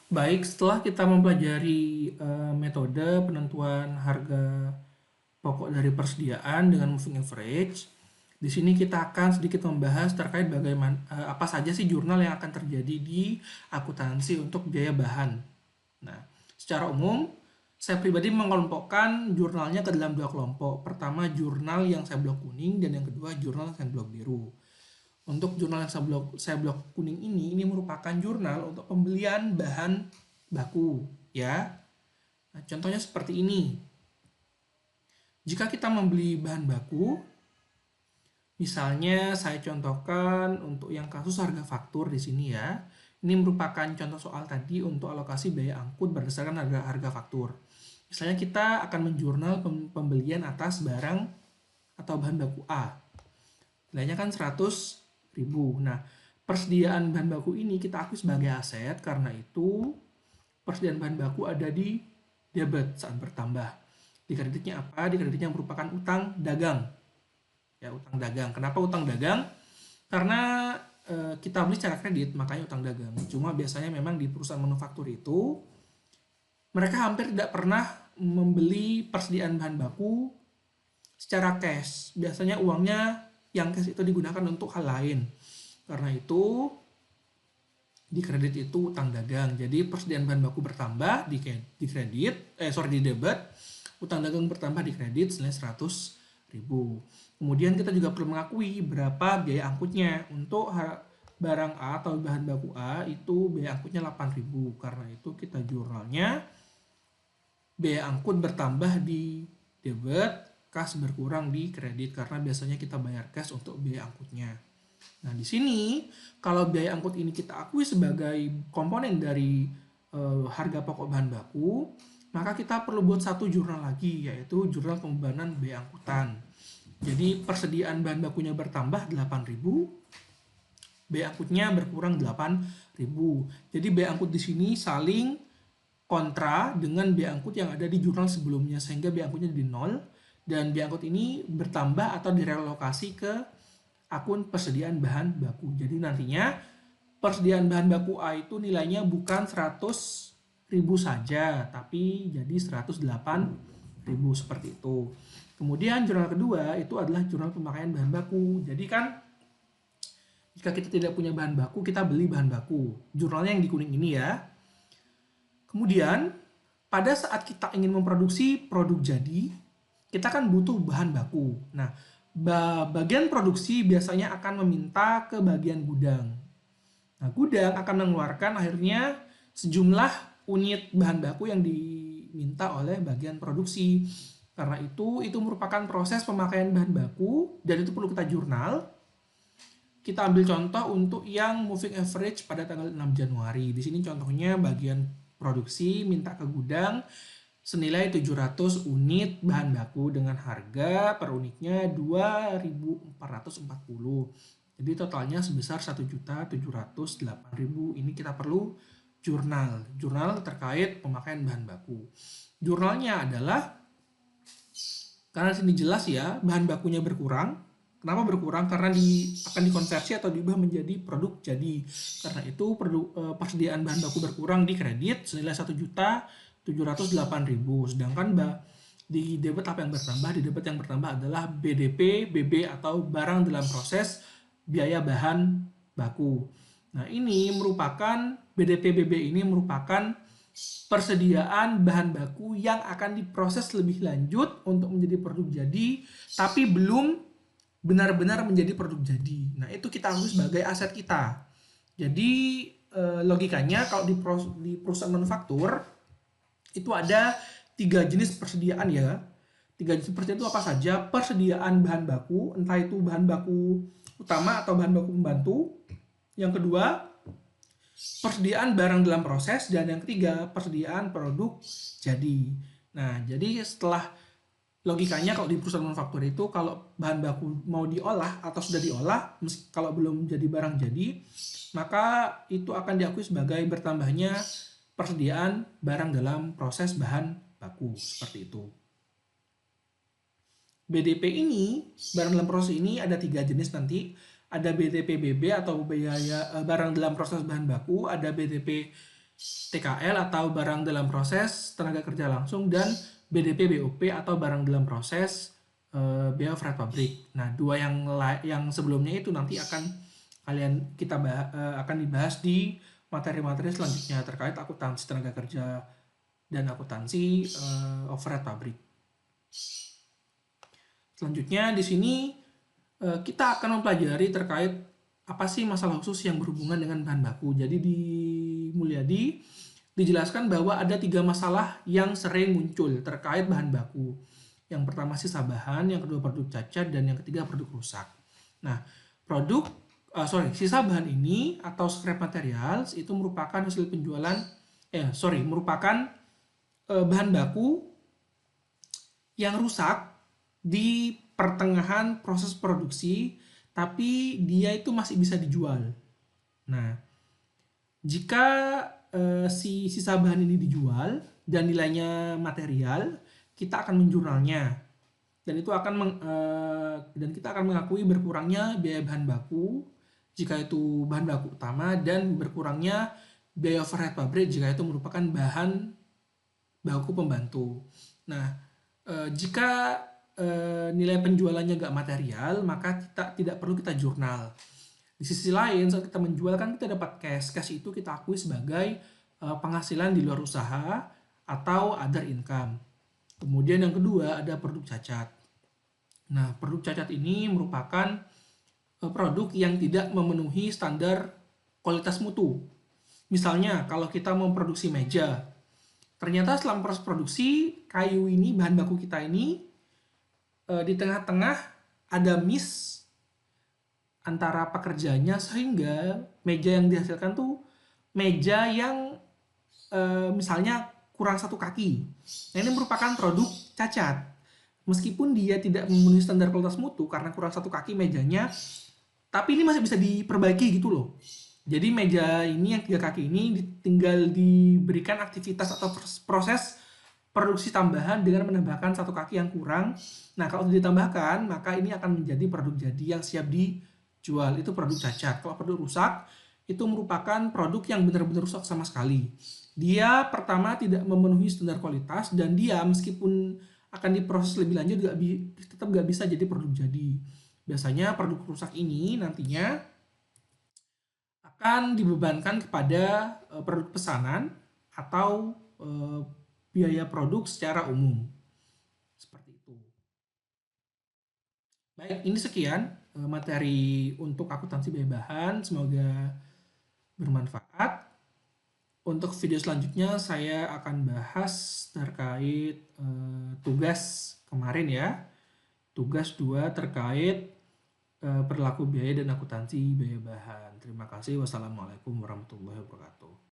Baik, setelah kita mempelajari metode penentuan harga pokok dari persediaan dengan moving average, di sini kita akan sedikit membahas terkait bagaimana apa saja sih jurnal yang akan terjadi di akuntansi untuk biaya bahan. Nah, secara umum saya pribadi mengelompokkan jurnalnya ke dalam dua kelompok. Pertama, jurnal yang saya blok kuning dan yang kedua jurnal yang saya blok biru. Untuk jurnal yang saya blok kuning ini merupakan jurnal untuk pembelian bahan baku, ya. Nah, contohnya seperti ini. Jika kita membeli bahan baku, misalnya saya contohkan untuk yang kasus harga faktur di sini ya. Ini merupakan contoh soal tadi untuk alokasi biaya angkut berdasarkan harga faktur. Misalnya kita akan menjurnal pembelian atas barang atau bahan baku A. Nilainya kan 100.000. Nah, persediaan bahan baku ini kita akui sebagai aset, karena itu persediaan bahan baku ada di debit saat bertambah. Di kreditnya apa? Di kreditnya merupakan utang dagang. Ya, utang dagang. Kenapa utang dagang? Karena kita beli secara kredit, makanya utang dagang. Cuma biasanya memang di perusahaan manufaktur itu mereka hampir tidak pernah membeli persediaan bahan baku secara cash. Biasanya uangnya yang cash itu digunakan untuk hal lain. Karena itu di kredit itu utang dagang. Jadi persediaan bahan baku bertambah di debit, utang dagang bertambah di kredit senilai 100.000. Kemudian kita juga perlu mengakui berapa biaya angkutnya. Untuk barang A atau bahan baku A itu biaya angkutnya 8.000. Karena itu kita jurnalnya biaya angkut bertambah di debit, kas berkurang di kredit karena biasanya kita bayar cash untuk biaya angkutnya. Nah, di sini kalau biaya angkut ini kita akui sebagai komponen dari harga pokok bahan baku, maka kita perlu buat satu jurnal lagi, yaitu jurnal pembebanan biaya angkutan. Jadi persediaan bahan bakunya bertambah 8.000, biaya angkutnya berkurang 8.000. Jadi biaya angkut di sini saling kontra dengan biaya angkut yang ada di jurnal sebelumnya, sehingga biaya angkutnya di nol dan biaya angkut ini bertambah atau direlokasi ke akun persediaan bahan baku. Jadi nantinya persediaan bahan baku A itu nilainya bukan 100.000 saja, tapi jadi 108.000 seperti itu. Kemudian jurnal kedua itu adalah jurnal pemakaian bahan baku. Jadi kan jika kita tidak punya bahan baku, kita beli bahan baku. Jurnalnya yang di kuning ini ya. Kemudian pada saat kita ingin memproduksi produk jadi, kita kan butuh bahan baku. Nah, bagian produksi biasanya akan meminta ke bagian gudang. Nah, gudang akan mengeluarkan akhirnya sejumlah unit bahan baku yang diminta oleh bagian produksi. Karena itu merupakan proses pemakaian bahan baku dan itu perlu kita jurnal. Kita ambil contoh untuk yang moving average pada tanggal 6 Januari. Di sini contohnya bagian produksi minta ke gudang senilai 700 unit bahan baku dengan harga per unitnya 2.440. Jadi totalnya sebesar 1.708.000. Ini kita perlu jurnal terkait pemakaian bahan baku. Jurnalnya adalah, karena sini jelas ya, bahan bakunya berkurang. Kenapa berkurang? Karena akan dikonversi atau diubah menjadi produk jadi. Karena itu persediaan bahan baku berkurang di kredit senilai 1.708.000. Sedangkan di debit apa yang bertambah? Di debit yang bertambah adalah BDP, BB atau barang dalam proses biaya bahan baku. Nah, ini merupakan BDP BB ini merupakan persediaan bahan baku yang akan diproses lebih lanjut untuk menjadi produk jadi, tapi belum benar-benar menjadi produk jadi. Nah, itu kita anggap sebagai aset kita. Jadi logikanya kalau di perusahaan manufaktur itu ada 3 jenis persediaan ya. 3 jenis persediaan itu apa saja? Persediaan bahan baku, entah itu bahan baku utama atau bahan baku pembantu. Yang kedua, persediaan barang dalam proses, dan yang ketiga, persediaan produk jadi. Nah, jadi setelah logikanya kalau di perusahaan manufaktur itu kalau bahan baku mau diolah atau sudah diolah, kalau belum jadi barang jadi, maka itu akan diakui sebagai bertambahnya persediaan barang dalam proses bahan baku, seperti itu. BDP ini, barang dalam proses ini ada 3 jenis nanti. Ada BDP BB atau biaya barang dalam proses bahan baku, ada BDP TKL atau barang dalam proses tenaga kerja langsung, dan BDP BOP atau barang dalam proses biaya overhead pabrik. Nah, dua yang sebelumnya itu nanti akan dibahas di materi-materi selanjutnya terkait akuntansi tenaga kerja dan akuntansi overhead pabrik. Selanjutnya di sini kita akan mempelajari terkait apa sih masalah khusus yang berhubungan dengan bahan baku. Jadi di Mulyadi dijelaskan bahwa ada 3 masalah yang sering muncul terkait bahan baku. Yang pertama sisa bahan, yang kedua produk cacat, dan yang ketiga produk rusak. Nah, sisa bahan ini atau scrap materials itu merupakan hasil penjualan, merupakan bahan baku yang rusak di pertengahan proses produksi, tapi dia itu masih bisa dijual. Nah, jika si sisa bahan ini dijual dan nilainya material, kita akan menjurnalnya, dan kita akan mengakui berkurangnya biaya bahan baku jika itu bahan baku utama, dan berkurangnya biaya overhead pabrik jika itu merupakan bahan baku pembantu. Nah, jika nilai penjualannya nggak material, maka tidak perlu kita jurnal. Di sisi lain, saat kita menjual kan kita dapat cash. Cash itu kita akui sebagai penghasilan di luar usaha atau other income. Kemudian yang kedua ada produk cacat. Nah, produk cacat ini merupakan produk yang tidak memenuhi standar kualitas mutu. Misalnya, kalau kita memproduksi meja, ternyata selama proses produksi, kayu ini, bahan baku kita ini, di tengah-tengah ada miss antara pekerjanya, sehingga meja yang dihasilkan tuh meja yang misalnya kurang 1 kaki. Nah, ini merupakan produk cacat. Meskipun dia tidak memenuhi standar kualitas mutu karena kurang 1 kaki mejanya, tapi ini masih bisa diperbaiki gitu loh. Jadi meja ini yang 3 kaki ini tinggal diberikan aktivitas atau proses produksi tambahan dengan menambahkan 1 kaki yang kurang. Nah, kalau ditambahkan, maka ini akan menjadi produk jadi yang siap dijual. Itu produk cacat. Kalau produk rusak, itu merupakan produk yang benar-benar rusak sama sekali. Dia pertama tidak memenuhi standar kualitas, dan dia meskipun akan diproses lebih lanjut tetap nggak bisa jadi produk jadi. Biasanya produk rusak ini nantinya akan dibebankan kepada produk pesanan atau biaya produk secara umum. Seperti itu. Baik, ini sekian materi untuk akuntansi biaya bahan. Semoga bermanfaat. Untuk video selanjutnya saya akan bahas terkait tugas kemarin ya. Tugas 2 terkait perilaku biaya dan akuntansi biaya bahan. Terima kasih. Wassalamualaikum warahmatullahi wabarakatuh.